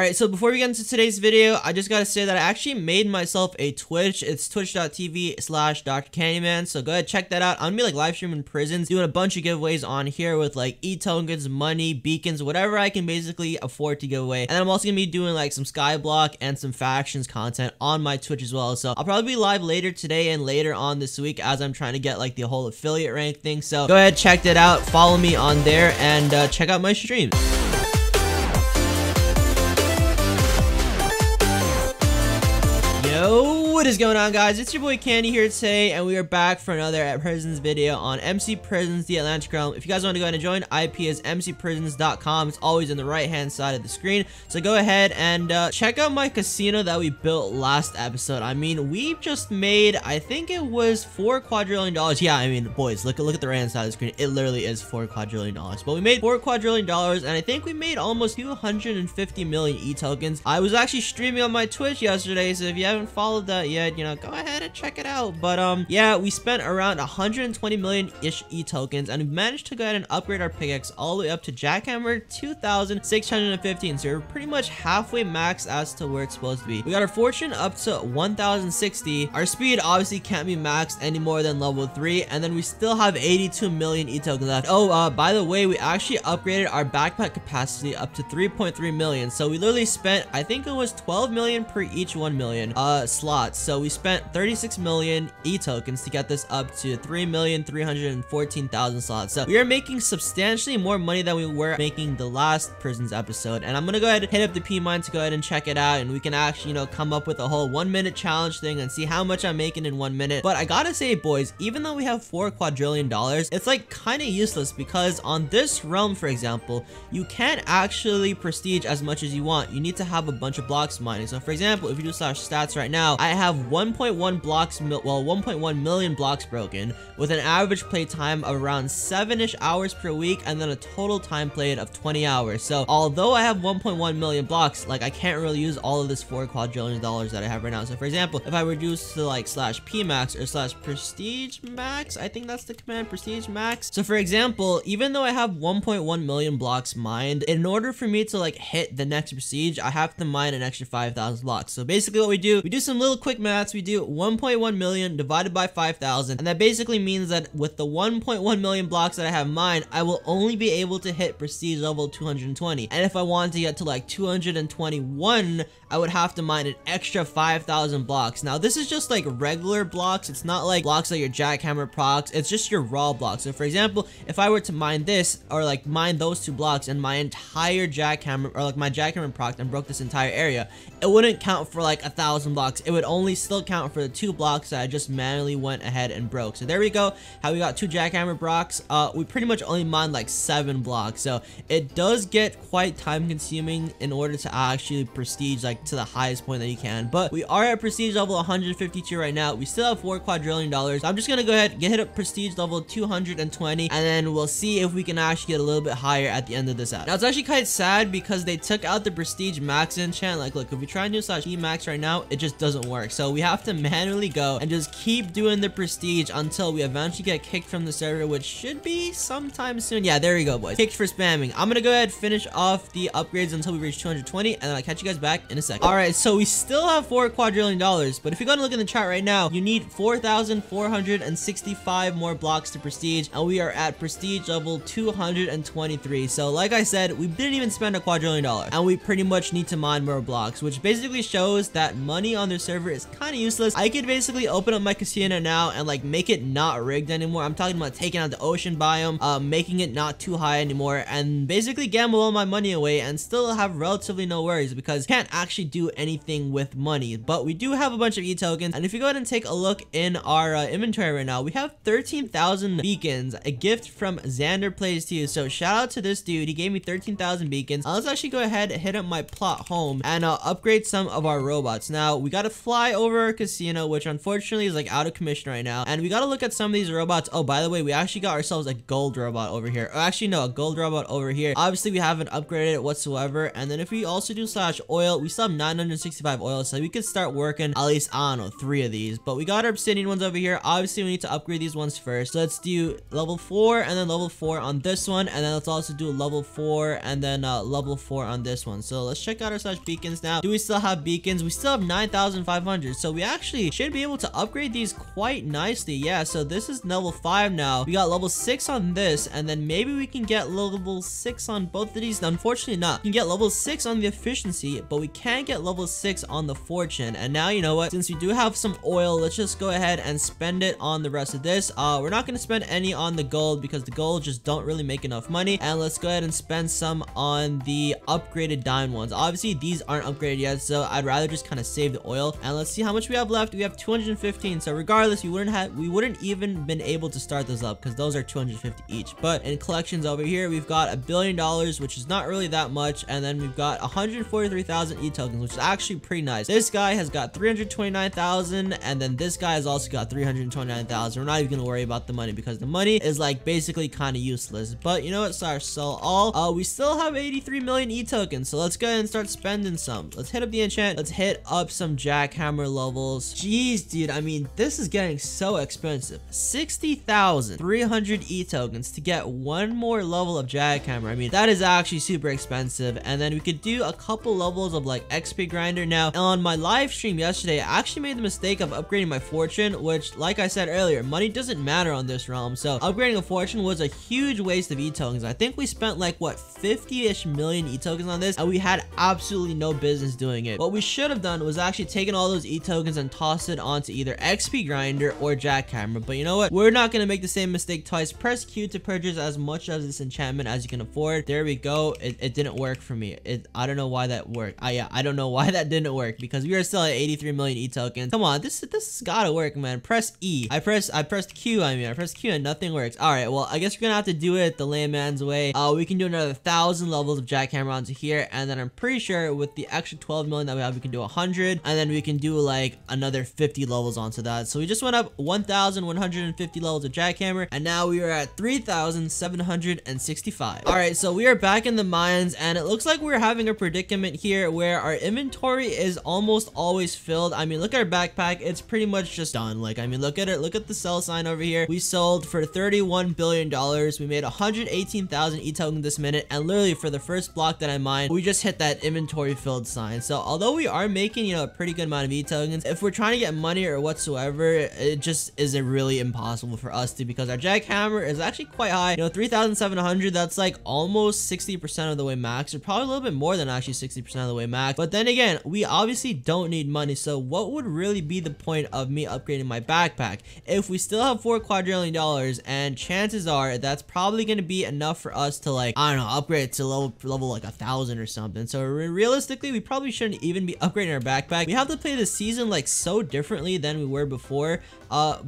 Alright, so before we get into today's video, I just gotta say that I actually made myself a Twitch. It's twitch.tv/DrCandyMan, so go ahead, check that out. I'm gonna be like live streaming prisons, doing a bunch of giveaways on here with like ETOKENs, money, beacons, whatever I can basically afford to give away. And I'm also gonna be doing like some skyblock and some factions content on my Twitch as well. So I'll probably be live later today and later on this week as I'm trying to get like the whole affiliate rank thing. So go ahead, check that out, follow me on there, and check out my streams. What is going on, guys? It's your boy Candy here today, and we are back for another Prisons video on MC Prisons, the Atlantic Realm. If you guys want to go ahead and join, IP is mcprisons.com. It's always on the right hand side of the screen. So go ahead and check out my casino that we built last episode. I mean, we just made, I think it was $4 quadrillion. Yeah, I mean, boys, look at the right hand side of the screen. It literally is $4 quadrillion. But we made $4 quadrillion, and I think we made almost 250 million E-tokens. I was actually streaming on my Twitch yesterday, so if you haven't followed that yet, you know, go ahead and check it out. But yeah, we spent around 120 million-ish E-tokens, and we managed to go ahead and upgrade our pickaxe all the way up to jackhammer 2,615. So we're pretty much halfway maxed as to where it's supposed to be. We got our fortune up to 1,060. Our speed obviously can't be maxed any more than level 3, and then we still have 82 million E-tokens left. Oh, by the way, we actually upgraded our backpack capacity up to 3.3 million. So we literally spent, I think it was 12 million per each 1 million slots. So we spent 36 million E-tokens to get this up to 3,314,000 slots. So we are making substantially more money than we were making the last prisons episode. And I'm gonna go ahead and hit up the P-mine to go ahead and check it out, and we can actually, you know, come up with a whole 1-minute challenge thing and see how much I'm making in 1 minute. But I gotta say, boys, even though we have $4 quadrillion, it's like kind of useless, because on this realm, for example, you can't actually prestige as much as you want. You need to have a bunch of blocks mining. So for example, if you do /stats right now, I have 1.1 million blocks broken, with an average play time of around 7-ish hours per week, and then a total time played of 20 hours. So although I have 1.1 million blocks, like I can't really use all of this $4 quadrillion that I have right now. So for example, if I reduce to like /pmax or /prestige max, I think that's the command, prestige max. So for example, even though I have 1.1 million blocks mined, in order for me to like hit the next prestige, I have to mine an extra 5,000 blocks. So basically what we do some little quick maths. We do 1.1 million divided by 5,000, and that basically means that with the 1.1 million blocks that I have mined, I will only be able to hit prestige level 220. And if I wanted to get to like 221, I would have to mine an extra 5,000 blocks. Now this is just like regular blocks. It's not like blocks that your jackhammer procs. It's just your raw blocks. So for example, if I were to mine this, or like mine those 2 blocks, and my entire jackhammer, or like my jackhammer proc and broke this entire area, it wouldn't count for like 1,000 blocks. It would only still count for the 2 blocks that I just manually went ahead and broke. So there we go, how we got 2 jackhammer blocks. We pretty much only mined like 7 blocks, so it does get quite time consuming in order to actually prestige like to the highest point that you can. But we are at prestige level 152 right now. We still have $4 quadrillion. I'm just gonna go ahead and hit up prestige level 220, and then we'll see if we can actually get a little bit higher at the end of this app. Now it's actually quite sad because they took out the prestige max enchant. Like look, if we try and do /E-max right now, it just doesn't work. So we have to manually go and just keep doing the prestige until we eventually get kicked from the server, which should be sometime soon. Yeah, there we go, boys. Kicked for spamming. I'm gonna go ahead and finish off the upgrades until we reach 220, and then I'll catch you guys back in a second. Alright, so we still have $4 quadrillion, but if you're gonna look in the chat right now, you need 4,465 more blocks to prestige, and we are at prestige level 223. So like I said, we didn't even spend $1 quadrillion, and we pretty much need to mine more blocks, which basically shows that money on their server is kind of useless. I could basically open up my casino now and like make it not rigged anymore. I'm talking about taking out the ocean biome, making it not too high anymore, and basically gamble all my money away and still have relatively no worries, because you can't actually do anything with money. But we do have a bunch of E-tokens, and if you go ahead and take a look in our inventory right now, we have 13,000 beacons, a gift from Xander Plays 2. So shout out to this dude, he gave me 13,000 beacons. Let's actually go ahead and hit up my plot home and upgrade some of our robots. Now we gotta fly flyover casino, which unfortunately is like out of commission right now. And we gotta look at some of these robots. Oh, by the way, we actually got ourselves a gold robot over here. Or actually, no, a gold robot over here. Obviously, we haven't upgraded it whatsoever. And then if we also do slash oil, we still have 965 oil, so we could start working at least, I don't know, 3 of these. But we got our obsidian ones over here. Obviously, we need to upgrade these ones first. So let's do level 4 and then level 4 on this one. And then let's also do level 4 and then level 4 on this one. So let's check out our slash beacons now. Do we still have beacons? We still have 9,500. So we actually should be able to upgrade these quite nicely. Yeah, so this is level 5 now. We got level 6 on this, and then maybe we can get level 6 on both of these. Unfortunately not. We can get level 6 on the efficiency, but we can't get level 6 on the fortune. And now, you know what, since we do have some oil, let's just go ahead and spend it on the rest of this. We're not going to spend any on the gold because the gold just don't really make enough money. And let's go ahead and spend some on the upgraded diamond ones. Obviously these aren't upgraded yet, so I'd rather just kind of save the oil. And let's see how much we have left. We have 215. So regardless, we wouldn't even been able to start those up because those are 250 each. But in collections over here, we've got $1 billion, which is not really that much. And then we've got 143,000 e-tokens, which is actually pretty nice. This guy has got 329,000, and then this guy has also got 329,000. We're not even gonna worry about the money because the money is like basically kind of useless. But you know what, sorry, sell all. We still have 83 million e-tokens, so let's go ahead and start spending some. Let's hit up the enchant. Let's hit up some jackhammer levels. Jeez, dude, I mean, this is getting so expensive. 60,300 e-tokens to get one more level of jackhammer. I mean, that is actually super expensive. And then we could do a couple levels of like XP grinder. Now on my live stream yesterday, I actually made the mistake of upgrading my fortune, which, like I said earlier, money doesn't matter on this realm. So upgrading a fortune was a huge waste of e-tokens. I think we spent like what, 50-ish million e-tokens on this, and we had absolutely no business doing it. What we should have done was actually taken all those e-tokens and tossed it onto either XP grinder or jackhammer. But you know what, we're not gonna make the same mistake twice. Press Q to purchase as much of this enchantment as you can afford. There we go. It didn't work for me. I don't know why that worked. I don't know why that didn't work because we are still at 83 million e-tokens. Come on, this has gotta work, man. Press E. I pressed Q. I pressed Q and nothing works. All right, well, I guess we're gonna have to do it the layman's way. We can do another 1,000 levels of jackhammer onto here, and then I'm pretty sure with the extra 12 million that we have, we can do 100, and then we can do like another 50 levels onto that. So we just went up 1,150 levels of jackhammer, and now we are at 3,765. All right, so we are back in the mines, and it looks like we're having a predicament here where our inventory is almost always filled. I mean, look at our backpack. It's pretty much just done. Like, I mean, look at it. Look at the sell sign over here. We sold for $31 billion. We made 118,000 e-tokens this minute, and literally for the first block that I mined, we just hit that inventory filled sign. So although we are making, you know, a pretty good amount of e-tokens, if we're trying to get money or whatsoever, it just isn't really impossible for us to, because our jackhammer is actually quite high. You know, 3,700, that's like almost 60% of the way max, or probably a little bit more than actually 60% of the way max. But then again, we obviously don't need money, so what would really be the point of me upgrading my backpack if we still have $4 quadrillion? And chances are that's probably going to be enough for us to, like, I don't know, upgrade to level like 1,000 or something. So realistically, we probably shouldn't even be upgrading our backpack. We have to play this season like so differently than we were before,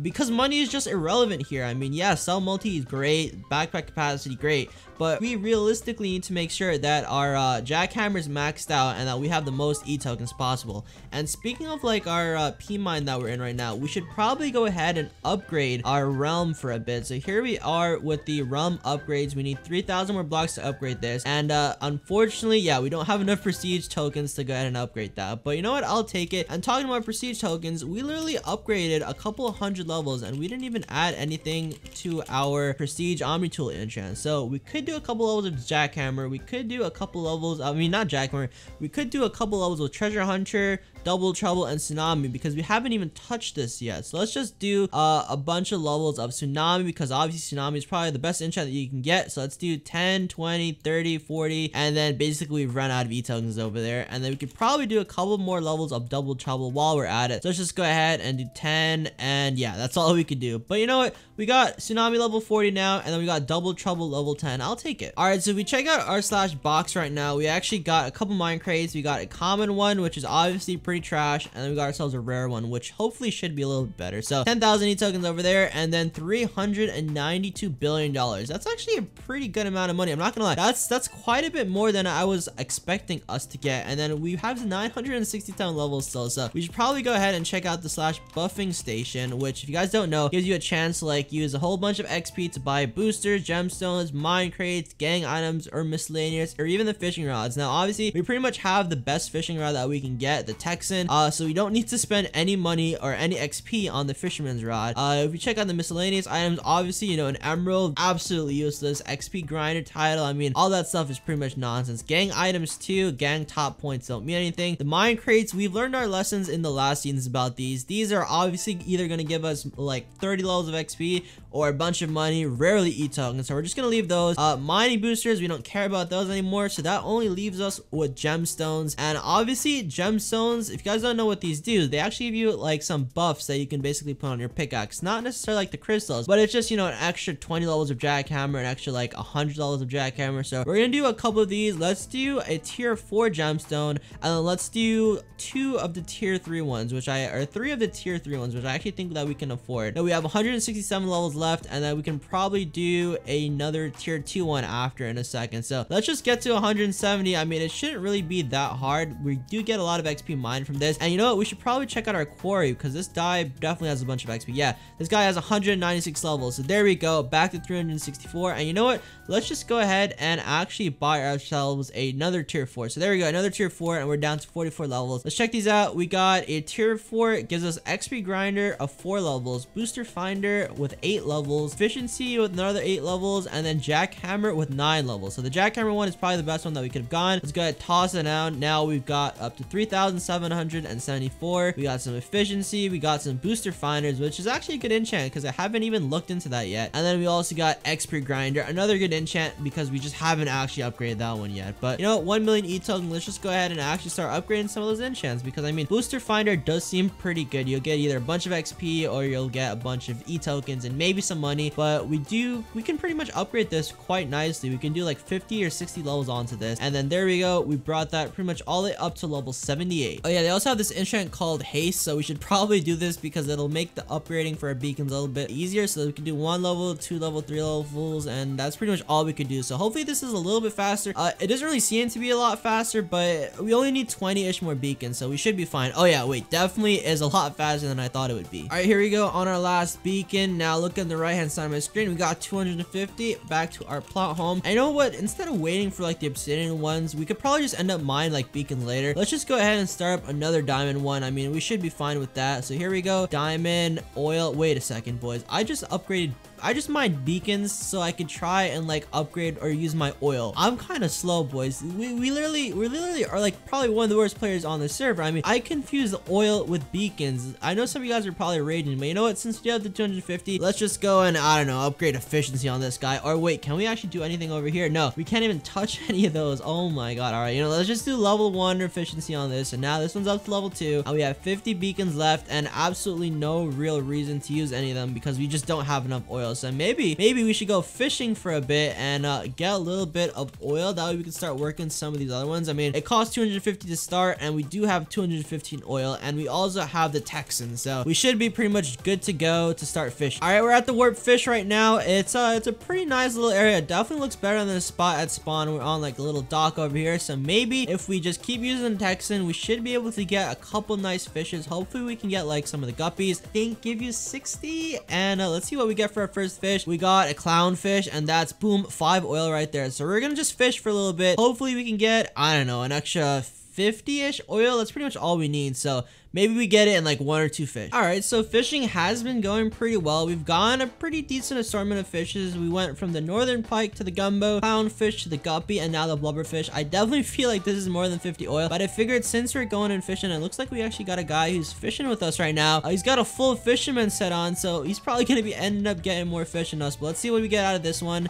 because money is just irrelevant here. I mean, yeah, cell multi is great, backpack capacity great, but we realistically need to make sure that our jackhammer is maxed out and that we have the most e-tokens possible. And speaking of like our P mine that we're in right now, we should probably go ahead and upgrade our realm for a bit. So here we are with the Rum Upgrades. We need 3,000 more blocks to upgrade this, and unfortunately, yeah, we don't have enough prestige tokens to go ahead and upgrade that. But you know what, I'll take it. And talking about prestige tokens, we literally upgraded a couple of 100 levels, and we didn't even add anything to our prestige omni tool enchant. So we could do a couple levels of jackhammer, we could do a couple levels, I mean, not jackhammer, we could do a couple levels with treasure hunter, double trouble, and tsunami, because we haven't even touched this yet. So let's just do a bunch of levels of tsunami, because obviously tsunami is probably the best enchant that you can get. So let's do 10, 20, 30, 40, and then basically we've run out of e-tokens over there. And then we could probably do a couple more levels of double trouble while we're at it. So let's just go ahead and do 10, and yeah, that's all we could do. But you know what, we got tsunami level 40 now, and then we got double trouble level 10. I'll take it. All right, so if we check out our slash box right now, we actually got a couple mine crates. We got a common one, which is obviously pretty trash, and then we got ourselves a rare one, which hopefully should be a little bit better. So 10,000 e-tokens over there, and then $392 billion. That's actually a pretty good amount of money. I'm not gonna lie, that's quite a bit more than I was expecting us to get. And then we have 967 levels still, so we should probably go ahead and check out the /buffing station, which if you guys don't know, gives you a chance to like use a whole bunch of XP to buy boosters, gemstones, mine crates, gang items, or miscellaneous, or even the fishing rods. Now obviously we pretty much have the best fishing rod that we can get, the Texan, so we don't need to spend any money or any XP on the fisherman's rod. If we check out the miscellaneous items, obviously, you know, an emerald, absolutely useless. XP grinder title, I mean, all that stuff is pretty much nonsense. Gang items too, gang top points don't mean anything. The mine crates, we've learned our lessons in the last seasons about these. These are obviously either going to give us like 30 levels of XP or a bunch of money, rarely E-tokens, so we're just gonna leave those. Mining boosters, we don't care about those anymore, so that only leaves us with gemstones. And obviously gemstones, if you guys don't know what these do, they actually give you like some buffs that you can basically put on your pickaxe. Not necessarily like the crystals, but it's just, you know, an extra 20 levels of jackhammer, an extra like 100 levels of jackhammer. So we're gonna do a couple of these. Let's do a tier 4 gemstone, and then let's do 2 of the tier 3 ones, which or 3 of the tier 3 ones, which I actually think that we can afford. Now we have 167 levels left, and then we can probably do another tier 2 one after in a second. So let's just get to 170. I mean, it shouldn't really be that hard. We do get a lot of XP mined from this, and you know what, we should probably check out our quarry, because this guy definitely has a bunch of XP. Yeah, this guy has 196 levels, so there we go, back to 364. And you know what, let's just go ahead and actually buy ourselves another tier 4. So there we go, another tier 4, and we're down to 44 levels. Let's check these out. We got a tier 4, it gives us XP grinder of 4 levels, booster finder with 8 levels, efficiency with another 8 levels, and then jackhammer with 9 levels. So the jackhammer one is probably the best one that we could have gone. Let's go ahead and toss it down. Now we've got up to 3,774. We got some efficiency, we got some booster finders, which is actually a good enchant because I haven't even looked into that yet. And then we also got XP grinder, another good enchant because we just haven't actually upgraded that one yet. But you know, 1 million E-token, let's just go ahead and actually start upgrading some of those enchants, because I mean, booster finder does seem pretty good. You'll get either a bunch of XP or you'll get a bunch of E-tokens and maybe some money, but we can pretty much upgrade this quite nicely. We can do like 50 or 60 levels onto this, and then there we go, we brought that pretty much all the way up to level 78. Oh yeah, they also have this enchant called Haste, so we should probably do this because it'll make the upgrading for our beacons a little bit easier. So we can do 1 level, 2 level, 3 levels, and that's pretty much all we could do. So hopefully this is a little bit faster. It doesn't really seem to be a lot faster, but we only need 20-ish more beacons, so we should be fine. Oh yeah, wait, definitely is a lot faster than I thought it would be. All right, here we go on our last beacon. Now look at the right hand side of my screen, we got 250. Back to our plot home. I know what, instead of waiting for like the obsidian ones, we could probably just end up mining like beacons later. Let's just go ahead and start up another diamond one. I mean, we should be fine with that. So here we go, diamond, oil. Wait a second, boys, I just mined beacons so I could try and like upgrade or use my oil. I'm kind of slow, boys. We literally are like probably one of the worst players on the server. I mean, I confuse the oil with beacons. I know some of you guys are probably raging, but you know what, since we have the 250, let's just go and, I don't know, upgrade efficiency on this guy. Or wait, can we actually do anything over here? No, we can't even touch any of those. Oh my god. All right, you know, let's just do level 1 efficiency on this, and now this one's up to level 2, and we have 50 beacons left and absolutely no real reason to use any of them because we just don't have enough oil. So maybe we should go fishing for a bit and get a little bit of oil. That way we can start working some of these other ones. I mean, it costs 250 to start, and we do have 215 oil, and we also have the Texan, so we should be pretty much good to go to start fishing. All right, we're at the warp fish right now. It's a pretty nice little area. It definitely looks better than the spot at spawn. We're on like a little dock over here, so maybe if we just keep using the Texan, we should be able to get a couple nice fishes. Hopefully we can get like some of the guppies. I think give you 60, and let's see what we get for our first fish. We got a clownfish, and that's boom, 5 oil right there. So we're gonna just fish for a little bit. Hopefully we can get, I don't know, an extra 50-ish oil. That's pretty much all we need. So maybe we get it in like 1 or 2 fish. All right, so fishing has been going pretty well. We've gotten a pretty decent assortment of fishes. We went from the northern pike to the gumbo, clownfish to the guppy, and now the blubberfish. I definitely feel like this is more than 50 oil, but I figured since we're going and fishing, it looks like we actually got a guy who's fishing with us right now. He's got a full fisherman set on, so he's probably gonna be ending up getting more fish than us. But let's see what we get out of this one.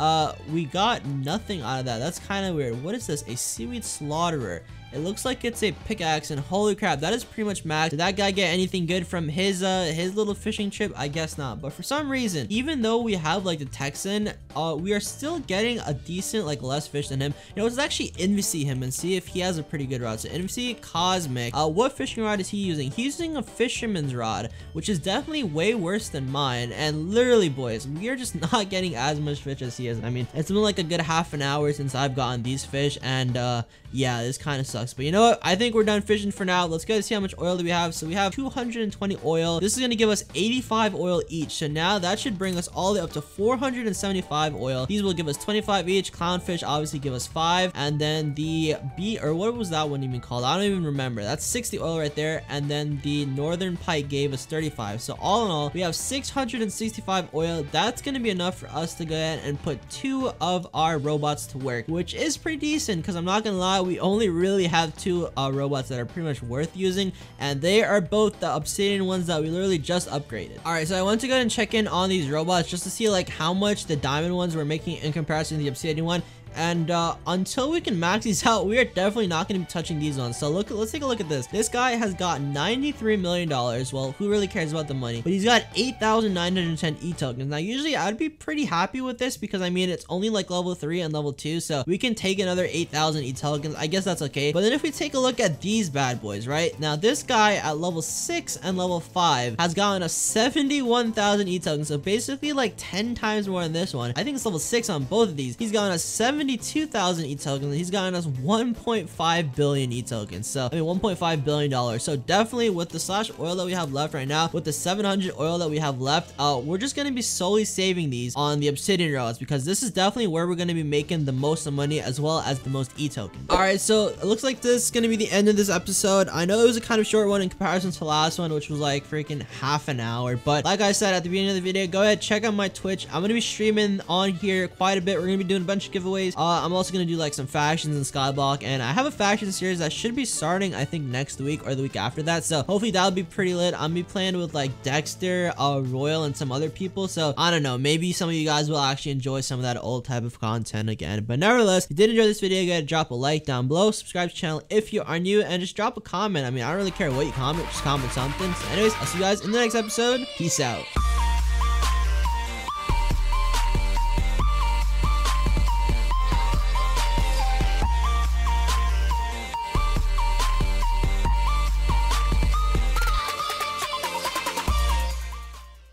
We got nothing out of that. That's kind of weird. What is this? A seaweed slaughterer. It looks like it's a pickaxe, and holy crap, that is pretty much max. Did that guy get anything good from his little fishing trip? I guess not. But for some reason, even though we have like the Texan, we are still getting a decent like less fish than him. You know, let's actually invisy him and see if he has a pretty good rod. So invisy cosmic. What fishing rod is he using? He's using a fisherman's rod, which is definitely way worse than mine. And literally, boys, we are just not getting as much fish as he is. I mean, it's been like a good half an hour since I've gotten these fish, and yeah, this kind of sucks. sucks. But you know what? I think we're done fishing for now. Let's go see how much oil do we have. So we have 220 oil. This is going to give us 85 oil each. So now that should bring us all the way up to 475 oil. These will give us 25 each. Clownfish obviously give us 5. And then the or what was that one even called? I don't even remember. That's 60 oil right there. And then the northern pike gave us 35. So all in all, we have 665 oil. That's going to be enough for us to go ahead and put 2 of our robots to work, which is pretty decent because I'm not going to lie, we only really have 2 robots that are pretty much worth using, and they are both the obsidian ones that we literally just upgraded. Alright, so I want to go ahead and check in on these robots just to see like how much the diamond ones were making in comparison to the obsidian one. And until we can max these out, we are definitely not going to be touching these ones. So let's take a look at this. This guy has got $93 million. Well, who really cares about the money? But he's got 8,910 ETOKENs. Now, usually I'd be pretty happy with this because I mean, it's only like level 3 and level 2. So we can take another 8,000 ETOKENs. I guess that's okay. But then if we take a look at these bad boys, right? Now, this guy at level 6 and level 5 has gotten us 71,000 ETOKENs. So basically like 10 times more than this one. I think it's level 6 on both of these. He's gotten us 72,000 ETOKENs. He's gotten us 1.5 billion ETOKENs. So, I mean, $1.5 billion. So, definitely with the slash oil that we have left right now, with the 700 oil that we have left, we're just going to be solely saving these on the obsidian rods because this is definitely where we're going to be making the most money as well as the most ETOKENs. Alright, so it looks like this is going to be the end of this episode. I know it was a kind of short one in comparison to the last one, which was like freaking half an hour. But like I said at the beginning of the video, go ahead, check out my Twitch. I'm going to be streaming on here quite a bit. We're going to be doing a bunch of giveaways. I'm also going to do like some factions in Skyblock, and I have a faction series that should be starting I think next week or the week after that, so hopefully that'll be pretty lit. I'm be playing with like Dexter, Royal, and some other people, so I don't know, maybe some of you guys will actually enjoy some of that old type of content again. But nevertheless, if you did enjoy this video, go ahead and drop a like down below, subscribe to the channel if you are new, and just drop a comment. I mean, I don't really care what you comment, just comment something. So anyways, I'll see you guys in the next episode. Peace out.